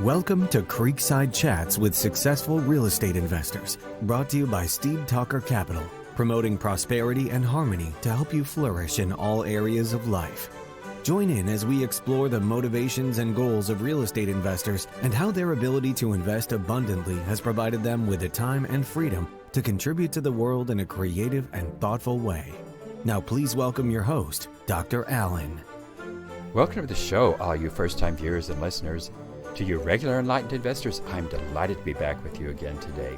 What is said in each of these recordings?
Welcome to Creekside Chats with Successful Real Estate Investors, brought to you by Steve Talker Capital, promoting prosperity and harmony to help you flourish in all areas of life. Join in as we explore the motivations and goals of real estate investors and how their ability to invest abundantly has provided them with the time and freedom to contribute to the world in a creative and thoughtful way. Now please welcome your host, Dr. Allen. Welcome to the show, all you first-time viewers and listeners. To you regular enlightened investors, I'm delighted to be back with you again today.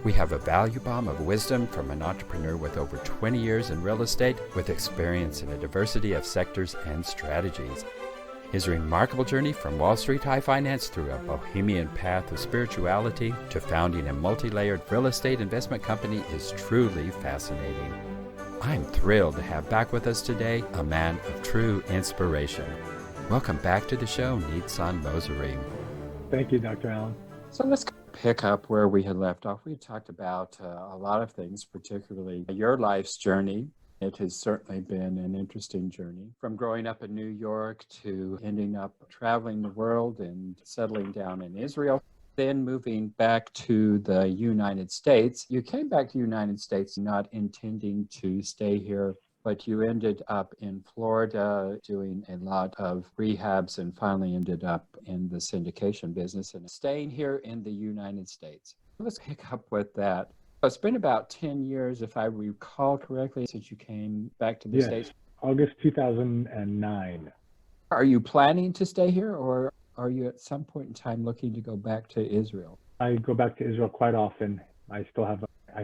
We have a value bomb of wisdom from an entrepreneur with over 20 years in real estate with experience in a diversity of sectors and strategies. His remarkable journey from Wall Street high finance through a bohemian path of spirituality to founding a multi-layered real estate investment company is truly fascinating. I'm thrilled to have back with us today a man of true inspiration. Welcome back to the show, Nizan Mosery. Thank you, Dr. Allen. So let's pick up where we had left off. We talked about a lot of things, particularly your life's journey. It has certainly been an interesting journey, from growing up in New York to ending up traveling the world and settling down in Israel, then moving back to the United States. You came back to the United States not intending to stay here, but you ended up in Florida doing a lot of rehabs and finally ended up in the syndication business and staying here in the United States. Let's pick up with that. It's been about 10 years, if I recall correctly, since you came back to the States. August 2009. Are you planning to stay here, or are you at some point in time looking to go back to Israel? I go back to Israel quite often. I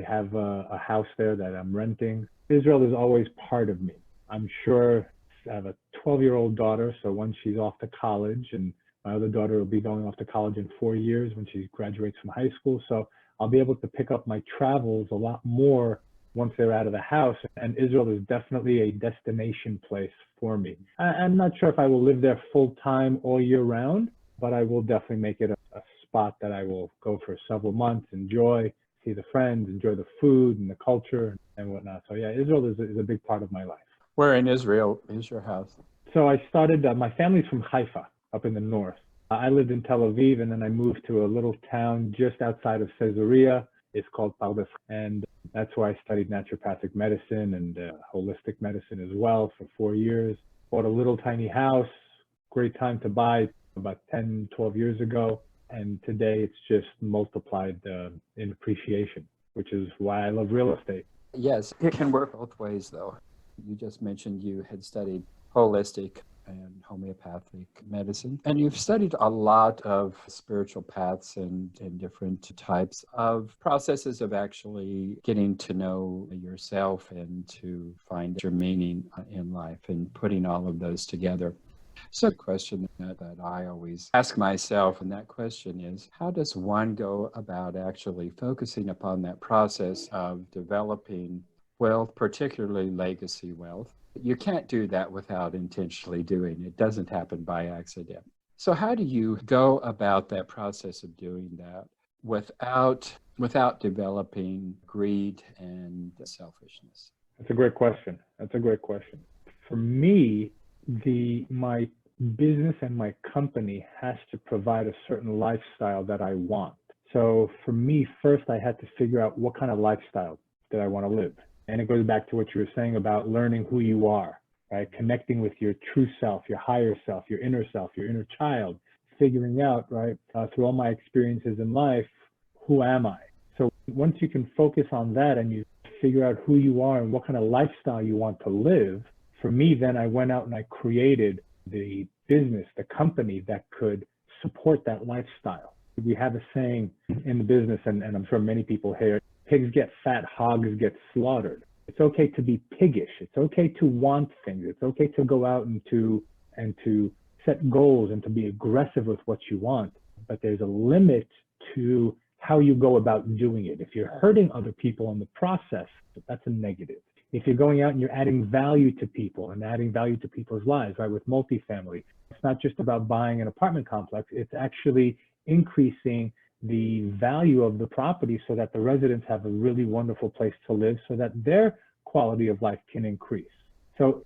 have a house there that I'm renting. Israel is always part of me. I'm sure I have a 12-year-old daughter, so once she's off to college, and my other daughter will be going off to college in 4 years when she graduates from high school, so I'll be able to pick up my travels a lot more once they're out of the house, and Israel is definitely a destination place for me. I'm not sure if I will live there full-time all year round, but I will definitely make it a spot that I will go for several months, enjoy, see the friends, enjoy the food and the culture and whatnot. So yeah, Israel is a big part of my life. Where in Israel is your house? So I started, my family's from Haifa, up in the north. I lived in Tel Aviv, and then I moved to a little town just outside of Caesarea. It's called Pardes, and that's where I studied naturopathic medicine and holistic medicine as well for 4 years. Bought a little tiny house, great time to buy, about 10, 12 years ago. And today it's just multiplied in appreciation, which is why I love real estate. Yes, it can work both ways, though. You just mentioned you had studied holistic and homeopathic medicine, and you've studied a lot of spiritual paths and different types of processes of actually getting to know yourself and to find your meaning in life and putting all of those together. So a question that I always ask myself, and that question is, how does one go about actually focusing upon that process of developing wealth, particularly legacy wealth? You can't do that without intentionally doing it. It doesn't happen by accident. So how do you go about that process of doing that without developing greed and selfishness? That's a great question. For me, my business and my company has to provide a certain lifestyle that I want. So for me, first I had to figure out what kind of lifestyle that I want to live. And it goes back to what you were saying about learning who you are, right? Connecting with your true self, your higher self, your inner child, figuring out, right, through all my experiences in life, who am I? So once you can focus on that and you figure out who you are and what kind of lifestyle you want to live, for me, then I went out and I created the business, the company that could support that lifestyle. We have a saying in the business, and I'm sure many people hear, pigs get fat, hogs get slaughtered. It's okay to be piggish. It's okay to want things. It's okay to go out and to set goals and to be aggressive with what you want. But there's a limit to how you go about doing it. If you're hurting other people in the process, that's a negative. If you're going out and you're adding value to people and adding value to people's lives, right, with multifamily, it's not just about buying an apartment complex, it's actually increasing the value of the property so that the residents have a really wonderful place to live so that their quality of life can increase. So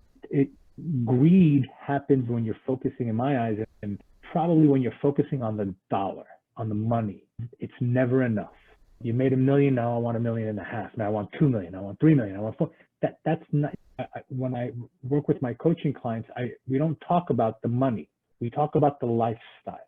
greed happens when you're focusing, in my eyes, and probably when you're focusing on the dollar, on the money, it's never enough. You made $1 million, now I want $1.5 million. Now I want 2 million, I want 3 million, I want 4. That's not, when I work with my coaching clients, we don't talk about the money. We talk about the lifestyle.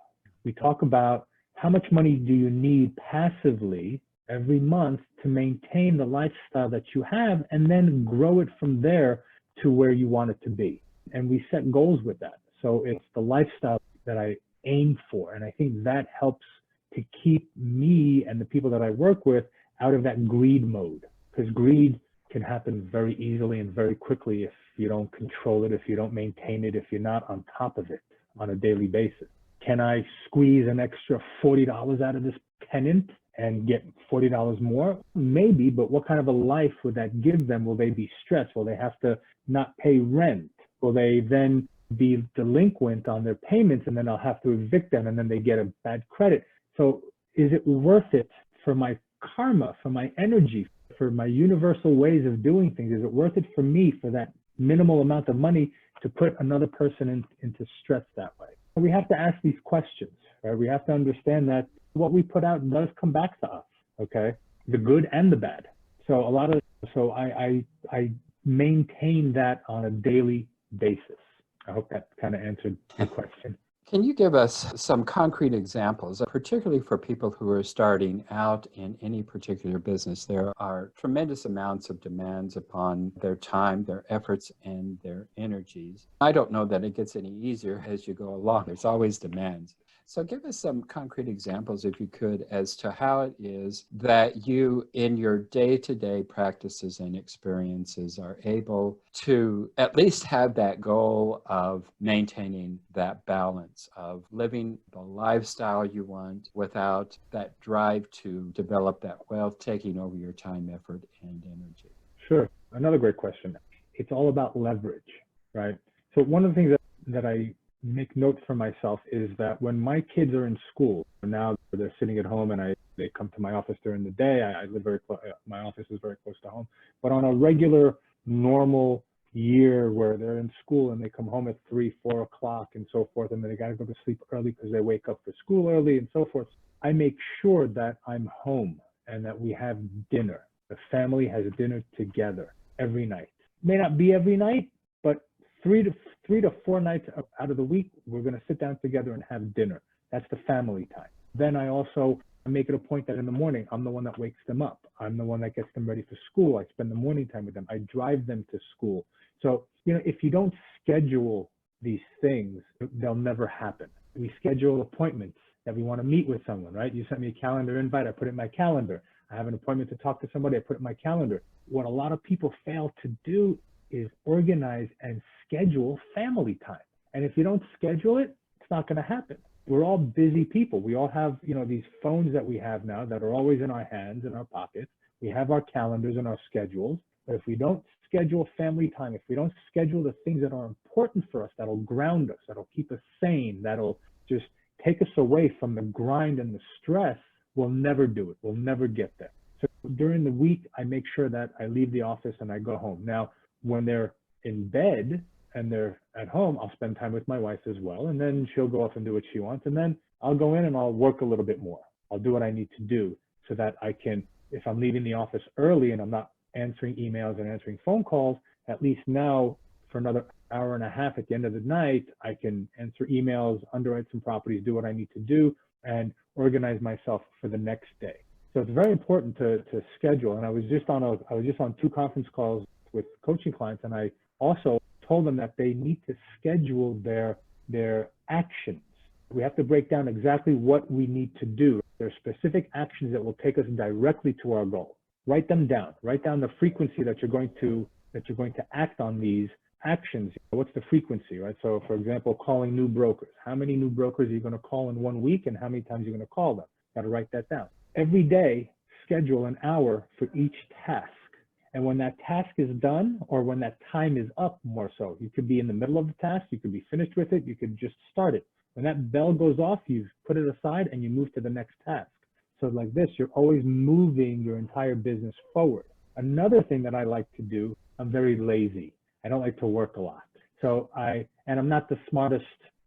We talk about how much money do you need passively every month to maintain the lifestyle that you have, and then grow it from there to where you want it to be. And we set goals with that. So it's the lifestyle that I aim for. And I think that helps to keep me and the people that I work with out of that greed mode, because greed can happen very easily and very quickly if you don't control it, if you don't maintain it, if you're not on top of it on a daily basis. Can I squeeze an extra $40 out of this tenant and get $40 more? Maybe, but what kind of a life would that give them? Will they be stressed? Will they have to not pay rent? Will they then be delinquent on their payments, and then I'll have to evict them, and then they get a bad credit? So is it worth it for my karma, for my energy, for my universal ways of doing things? Is it worth it for me, for that minimal amount of money, to put another person into stress that way? We have to ask these questions, right? We have to understand that what we put out does come back to us, okay? The good and the bad. So I maintain that on a daily basis. I hope that kind of answered the question. Can you give us some concrete examples, particularly for people who are starting out in any particular business? There are tremendous amounts of demands upon their time, their efforts, and their energies. I don't know that it gets any easier as you go along. There's always demands. So give us some concrete examples, if you could, as to how it is that you, in your day-to-day practices and experiences, are able to at least have that goal of maintaining that balance of living the lifestyle you want without that drive to develop that wealth taking over your time, effort, and energy. Sure. Another great question. It's all about leverage, right? So one of the things that I make note for myself is that when my kids are in school, now they're sitting at home and they come to my office during the day. I live very close, my office is very close to home. But on a regular, normal year where they're in school and they come home at 3, 4 o'clock and so forth, and then they got to go to sleep early because they wake up for school early and so forth, I make sure that I'm home and that we have dinner. The family has dinner together every night. May not be every night, but 3 to 4 nights out of the week, we're going to sit down together and have dinner. That's the family time. Then I also make it a point that in the morning, I'm the one that wakes them up. I'm the one that gets them ready for school. I spend the morning time with them. I drive them to school. So, if you don't schedule these things, they'll never happen. We schedule appointments that we want to meet with someone, right? You sent me a calendar invite, I put it in my calendar. I have an appointment to talk to somebody, I put it in my calendar. What a lot of people fail to do is organize and schedule family time. And if you don't schedule it, it's not going to happen. We're all busy people. We all have, these phones that we have now that are always in our hands, in our pockets. We have our calendars and our schedules. But if we don't schedule family time, if we don't schedule the things that are important for us, that'll ground us, that'll keep us sane, that'll just take us away from the grind and the stress, we'll never do it. We'll never get there. So during the week, I make sure that I leave the office and I go home. Now, when they're in bed and they're at home, I'll spend time with my wife as well. And then she'll go off and do what she wants. And then I'll go in and I'll work a little bit more. I'll do what I need to do so that I can, if I'm leaving the office early and I'm not answering emails and answering phone calls, at least now for another hour and a half at the end of the night, I can answer emails, underwrite some properties, do what I need to do, and organize myself for the next day. So it's very important to schedule. And I was just on 2 conference calls with coaching clients, and I also told them that they need to schedule their actions. We have to break down exactly what we need to do. There are specific actions that will take us directly to our goal. Write them down. Write down the frequency that you're going to act on these actions. What's the frequency, right? So for example, calling new brokers. How many new brokers are you going to call in 1 week, and how many times are you going to call them? Got to write that down. Every day, schedule an hour for each task. And when that task is done, or when that time is up, more so, you could be in the middle of the task, you could be finished with it, you could just start it. When that bell goes off, you put it aside and you move to the next task. So like this, you're always moving your entire business forward. Another thing that I like to do, I'm very lazy. I don't like to work a lot. So I'm not the smartest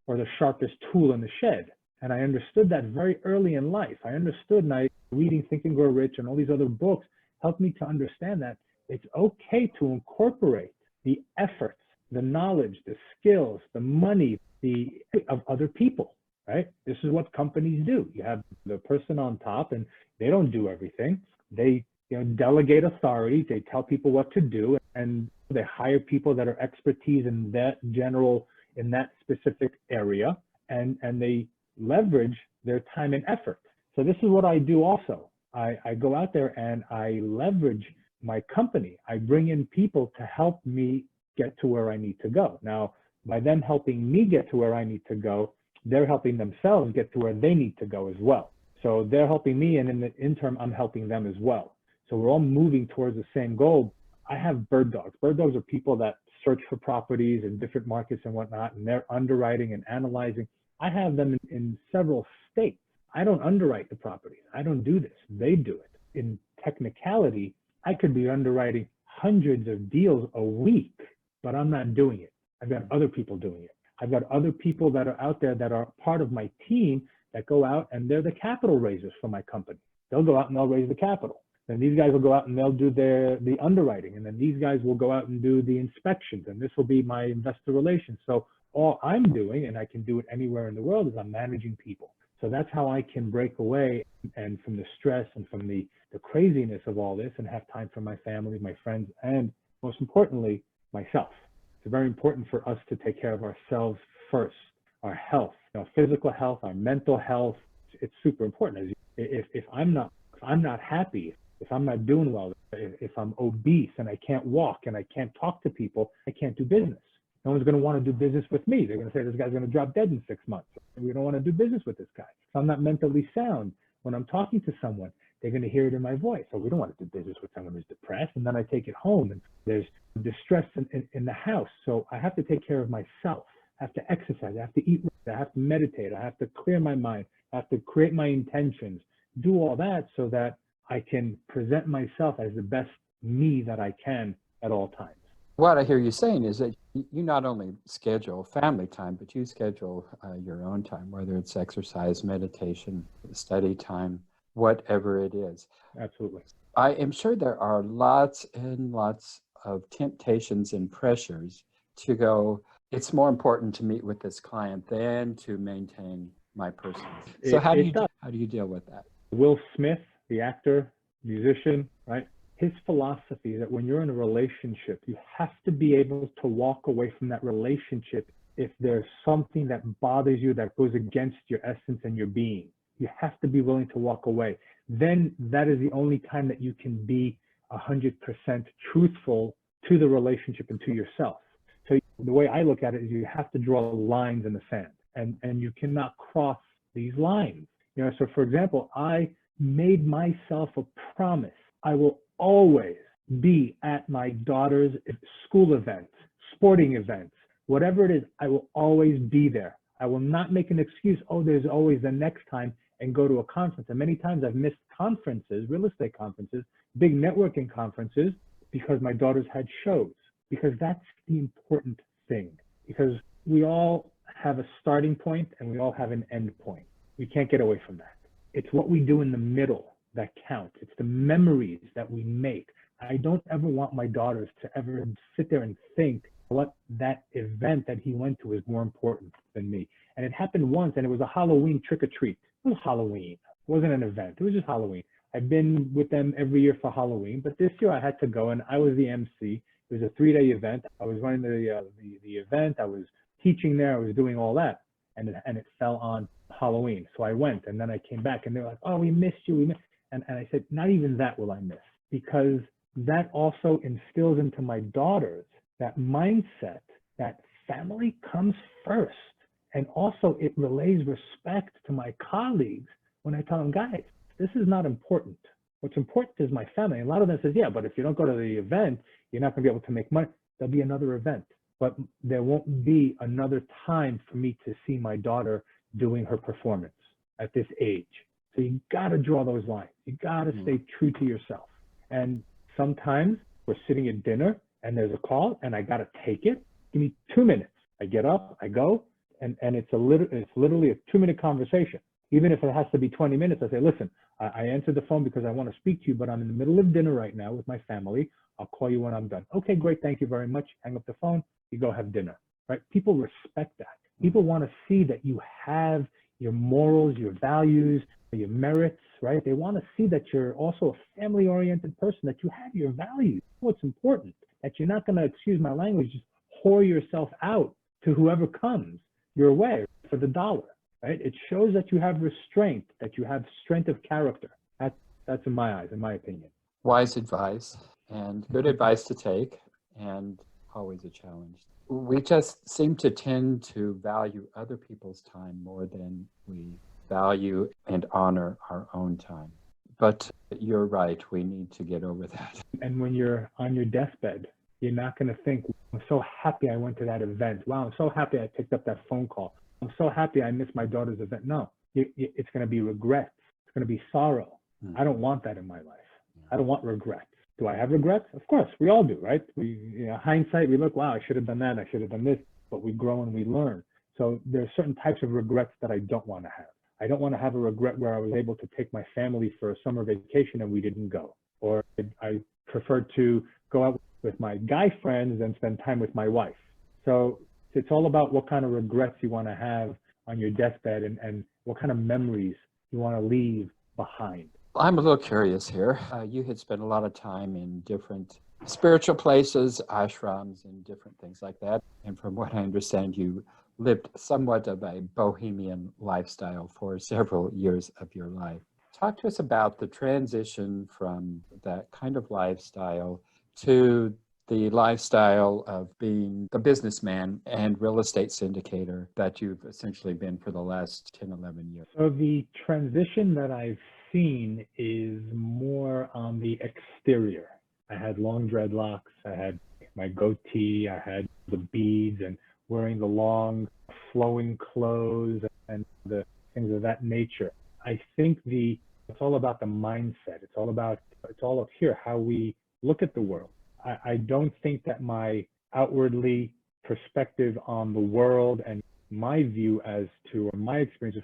or the sharpest tool in the shed. And I understood that very early in life. I understood, and reading Think and Grow Rich and all these other books helped me to understand that it's okay to incorporate the efforts, the knowledge, the skills, the money, of other people, right? This is what companies do. You have the person on top, and they don't do everything. They delegate authority. They tell people what to do, and they hire people that are expertise in that specific area, and they leverage their time and effort. So this is what I do also. I go out there and I leverage my company. I bring in people to help me get to where I need to go. Now, by them helping me get to where I need to go, they're helping themselves get to where they need to go as well. So they're helping me, and in the interim, I'm helping them as well. So we're all moving towards the same goal. I have bird dogs. Bird dogs are people that search for properties in different markets and whatnot, and they're underwriting and analyzing. I have them in several states. I don't underwrite the properties. I don't do this. They do it. In technicality, I could be underwriting hundreds of deals a week, but I'm not doing it. I've got other people doing it. I've got other people that are out there that are part of my team that go out, and they're the capital raisers for my company. They'll go out and they'll raise the capital. Then these guys will go out and they'll do the underwriting. And then these guys will go out and do the inspections. And this will be my investor relations. So all I'm doing, and I can do it anywhere in the world, is I'm managing people. So that's how I can break away and from the stress and from the craziness of all this, and have time for my family, my friends, and most importantly, myself. It's very important for us to take care of ourselves first, our health, physical health, our mental health. It's super important. If I'm not happy, if I'm not doing well, if I'm obese and I can't walk and I can't talk to people, I can't do business. No one's going to want to do business with me. They're going to say, this guy's going to drop dead in 6 months. We don't want to do business with this guy. If I'm not mentally sound, when I'm talking to someone, they're going to hear it in my voice. So we don't want to do business with someone who's depressed. And then I take it home, and there's distress in the house. So I have to take care of myself. I have to exercise. I have to eat. I have to meditate. I have to clear my mind. I have to create my intentions, do all that so that I can present myself as the best me that I can at all times. What I hear you saying is that you not only schedule family time, but you schedule your own time, whether it's exercise, meditation, study time, whatever it is. Absolutely. I am sure there are lots and lots of temptations and pressures to go, it's more important to meet with this client than to maintain my personal. So how do you deal with that? Will Smith, the actor, musician, right? His philosophy is that when you're in a relationship, you have to be able to walk away from that relationship if there's something that bothers you, that goes against your essence and your being. You have to be willing to walk away. Then that is the only time that you can be 100% truthful to the relationship and to yourself. So the way I look at it is you have to draw lines in the sand, and you cannot cross these lines. So for example, I made myself a promise. I will always be at my daughter's school events, sporting events, whatever it is, I will always be there. I will not make an excuse, there's always the next time, and go to a conference. And many times I've missed conferences, real estate conferences, big networking conferences, because my daughters had shows, because that's the important thing. Because we all have a starting point and we all have an end point. We can't get away from that. It's what we do in the middle that count. It's the memories that we make. I don't ever want my daughters to ever sit there and think what that event that he went to is more important than me. And it happened once, and it was a Halloween trick-or-treat. It was Halloween. It wasn't an event. It was just Halloween. I've been with them every year for Halloween, but this year I had to go, and I was the MC. It was a 3-day event. I was running the event. I was teaching there. I was doing all that, and it fell on Halloween. So I went, and then I came back, and they were like, "Oh, we missed you. And I said, not even that will I miss, because that also instills into my daughters that mindset that family comes first. And also it relays respect to my colleagues when I tell them, guys, this is not important. What's important is my family. And a lot of them says, yeah, but if you don't go to the event, you're not gonna be able to make money. There'll be another event, but there won't be another time for me to see my daughter doing her performance at this age. So you gotta draw those lines. You gotta stay true to yourself. And sometimes we're sitting at dinner and there's a call and I gotta take it. Give me 2 minutes. I get up, I go, And it's literally a 2-minute conversation. Even if it has to be 20 minutes, I say, listen, I answered the phone because I want to speak to you, but I'm in the middle of dinner right now with my family. I'll call you when I'm done. Okay, great. Thank you very much. Hang up the phone. You go have dinner, right? People respect that. People want to see that you have your morals, your values, your merits, right? They want to see that you're also a family-oriented person, that you have your values. What's important, that you're not going to, excuse my language, just whore yourself out to whoever comes your way for the dollar. Right? It shows that you have restraint, that you have strength of character. That's in my eyes, in my opinion. Wise advice and good advice to take, and always a challenge. We just seem to tend to value other people's time more than we value and honor our own time. But you're right, we need to get over that. And when you're on your deathbed, you're not going to think, I'm so happy I went to that event. Wow, I'm so happy I picked up that phone call. I'm so happy I missed my daughter's event. No, it's going to be regrets. It's going to be sorrow. I don't want that in my life. I don't want regrets. Do I have regrets? Of course, we all do, right? Hindsight, we look, wow, I should have done that. I should have done this, but we grow and we learn. So there are certain types of regrets that I don't want to have. I don't want to have a regret where I was able to take my family for a summer vacation and we didn't go. Or I preferred to go out with my guy friends and spend time with my wife. So it's all about what kind of regrets you want to have on your deathbed and what kind of memories you want to leave behind. I'm a little curious here. You had spent a lot of time in different spiritual places, ashrams, and different things like that. And from what I understand, you lived somewhat of a bohemian lifestyle for several years of your life. Talk to us about the transition from that kind of lifestyle to the lifestyle of being the businessman and real estate syndicator that you've essentially been for the last 10, 11 years. So the transition that I've seen is more on the exterior. I had long dreadlocks, I had my goatee, I had the beads and wearing the long flowing clothes and the things of that nature. I think it's all about the mindset. It's all up here, how we look at the world. I don't think that my outwardly perspective on the world and my view as to, or my experience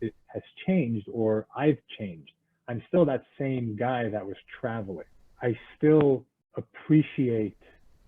has changed, or I've changed. I'm still that same guy that was traveling. I still appreciate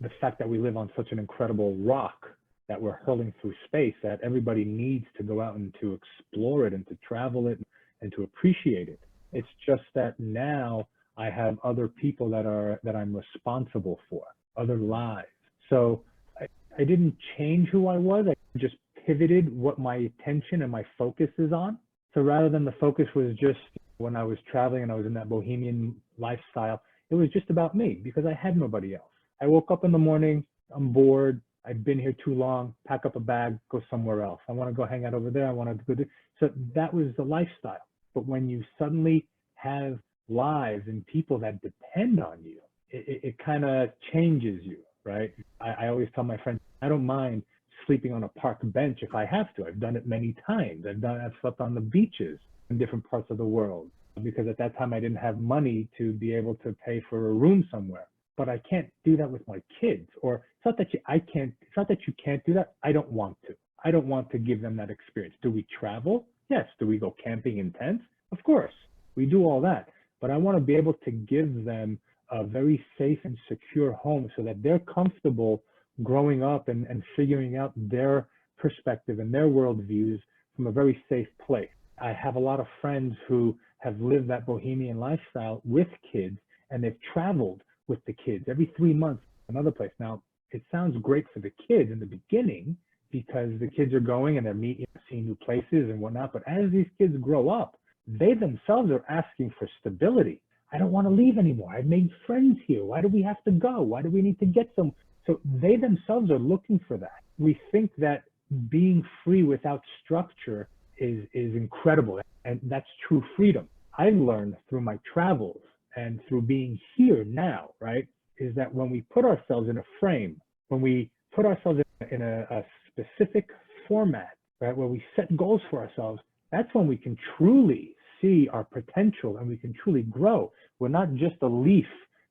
the fact that we live on such an incredible rock that we're hurling through space, that everybody needs to go out and to explore it and to travel it and to appreciate it. It's just that now I have other people that I'm responsible for, other lives. So I didn't change who I was. I just pivoted what my attention and my focus is on. So rather than the focus was just when I was traveling and I was in that bohemian lifestyle, it was just about me because I had nobody else. I woke up in the morning, I'm bored, I've been here too long, pack up a bag, go somewhere else. I want to go hang out over there. I want to go there. So that was the lifestyle. But when you suddenly have lives and people that depend on you, it kind of changes you, right? I always tell my friends, I don't mind sleeping on a park bench if I have to. I've done it many times. I've slept on the beaches in different parts of the world because at that time I didn't have money to be able to pay for a room somewhere. But I can't do that with my kids. Or it's not that you can't do that. I don't want to. I don't want to give them that experience. Do we travel? Yes. Do we go camping in tents? Of course. We do all that. But I want to be able to give them a very safe and secure home so that they're comfortable growing up and figuring out their perspective and their worldviews from a very safe place. I have a lot of friends who have lived that bohemian lifestyle with kids, and they've traveled with the kids every 3 months, another place. Now, it sounds great for the kids in the beginning because the kids are going and they're seeing new places and whatnot. But as these kids grow up, they themselves are asking for stability. I don't want to leave anymore. I've made friends here. Why do we have to go? Why do we need to get some? So they themselves are looking for that. We think that being free without structure is incredible. And that's true freedom. I've learned through my travels and through being here now, right, is that when we put ourselves in a frame, when we put ourselves in a specific format, right, where we set goals for ourselves, that's when we can truly see our potential and we can truly grow. We're not just a leaf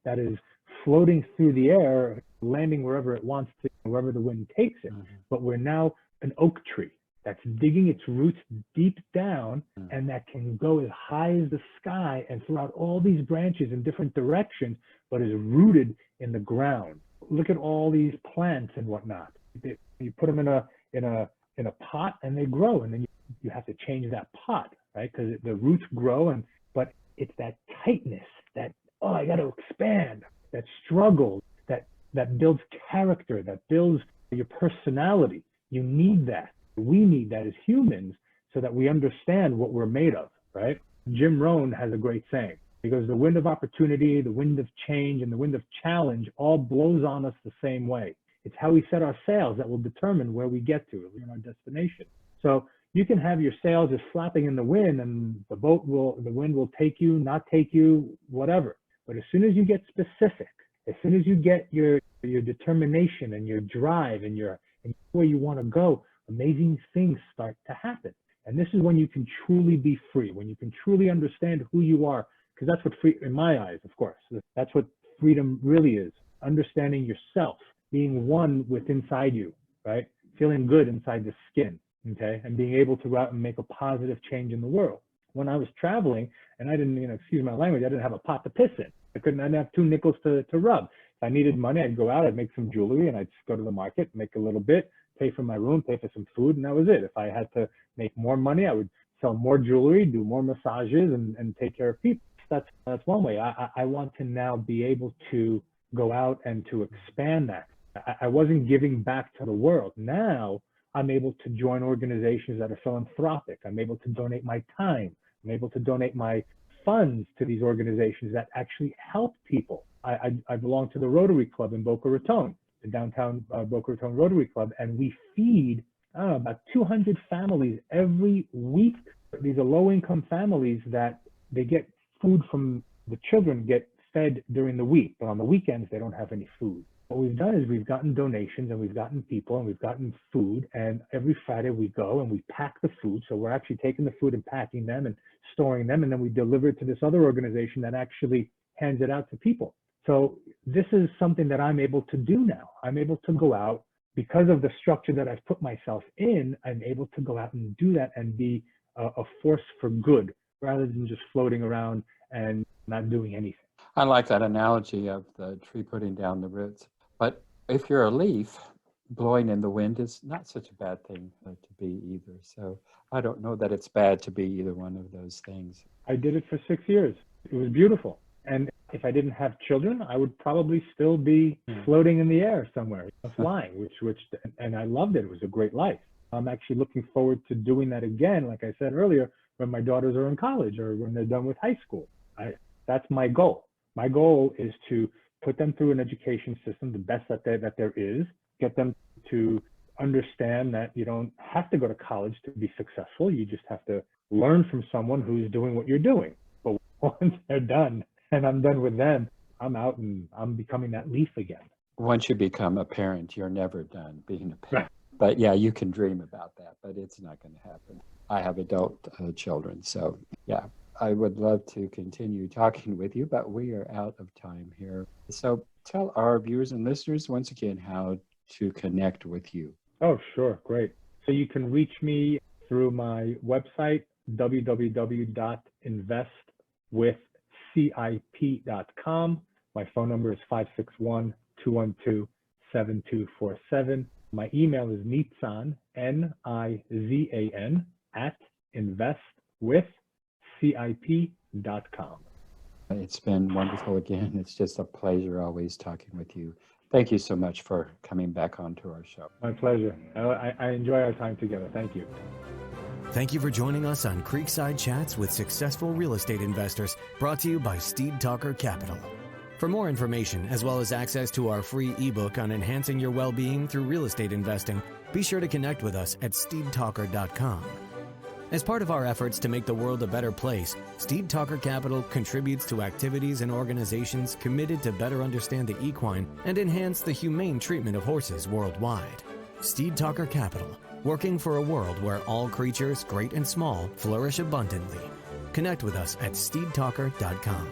that is floating through the air, landing wherever it wants to, wherever the wind takes it, but we're now an oak tree that's digging its roots deep down, and that can go as high as the sky and throughout all these branches in different directions, but is rooted in the ground. Look at all these plants and whatnot. You put them in a pot and they grow, and then you have to change that pot, right? Because the roots grow, but it's that tightness, that, oh, I got to expand, that struggle, that builds character, that builds your personality. You need that. We need that as humans so that we understand what we're made of, right? Jim Rohn has a great saying. He goes, the wind of opportunity, the wind of change, and the wind of challenge all blows on us the same way. It's how we set our sails that will determine where we get to, our destination. So you can have your sails just flapping in the wind, and the wind will take you, not take you, whatever. But as soon as you get specific, as soon as you get your determination and your drive and where you want to go, amazing things start to happen. And this is when you can truly be free, when you can truly understand who you are, because that's what free, in my eyes, of course, that's what freedom really is. Understanding yourself, being one with inside you, right? Feeling good inside the skin, okay? And being able to go out and make a positive change in the world. When I was traveling, and I didn't, excuse my language, I didn't have a pot to piss in. I didn't have 2 nickels to rub. If I needed money, I'd go out, I'd make some jewelry, and I'd just go to the market, make a little bit, pay for my room, pay for some food, and that was it. If I had to make more money, I would sell more jewelry, do more massages, and take care of people. That's one way. I want to now be able to go out and to expand that. I wasn't giving back to the world. Now I'm able to join organizations that are philanthropic. I'm able to donate my time. I'm able to donate my funds to these organizations that actually help people. I belong to the Rotary Club in Boca Raton, the downtown Boca Raton Rotary Club, and we feed about 200 families every week. These are low-income families that they get food from, the children get fed during the week, but on the weekends they don't have any food. What we've done is we've gotten donations, and we've gotten people, and we've gotten food, and every Friday we go and we pack the food. So we're actually taking the food and packing them and storing them, and then we deliver it to this other organization that actually hands it out to people. So this is something that I'm able to do now. I'm able to go out, because of the structure that I've put myself in, I'm able to go out and do that and be a force for good rather than just floating around and not doing anything. I like that analogy of the tree putting down the roots. But if you're a leaf, blowing in the wind is not such a bad thing to be either. So I don't know that it's bad to be either one of those things. I did it for 6 years. It was beautiful. And if I didn't have children, I would probably still be floating in the air somewhere, flying, and I loved it. It was a great life. I'm actually looking forward to doing that again, like I said earlier, when my daughters are in college or when they're done with high school. That's my goal. My goal is to put them through an education system, the best that there is, get them to understand that you don't have to go to college to be successful. You just have to learn from someone who's doing what you're doing. But once they're done and I'm done with them, I'm out and I'm becoming that leaf again. Once you become a parent, you're never done being a parent. Right. But yeah, you can dream about that, but it's not going to happen. I have adult children, so yeah, I would love to continue talking with you, but we are out of time here. So tell our viewers and listeners once again how to connect with you. Oh, sure. Great. So you can reach me through my website, www.investwithcip.com. My phone number is 561-212-7247. My email is Nizan, Nizan, @investwithcip.com. It's been wonderful again. It's just a pleasure always talking with you. Thank you so much for coming back onto our show. My pleasure. I enjoy our time together. Thank you. Thank you for joining us on Creekside Chats with Successful Real Estate Investors, brought to you by Steed Talker Capital. For more information, as well as access to our free ebook on enhancing your well-being through real estate investing, be sure to connect with us at steedtalker.com. As part of our efforts to make the world a better place, Steed Talker Capital contributes to activities and organizations committed to better understand the equine and enhance the humane treatment of horses worldwide. Steed Talker Capital, working for a world where all creatures, great and small, flourish abundantly. Connect with us at steedtalker.com.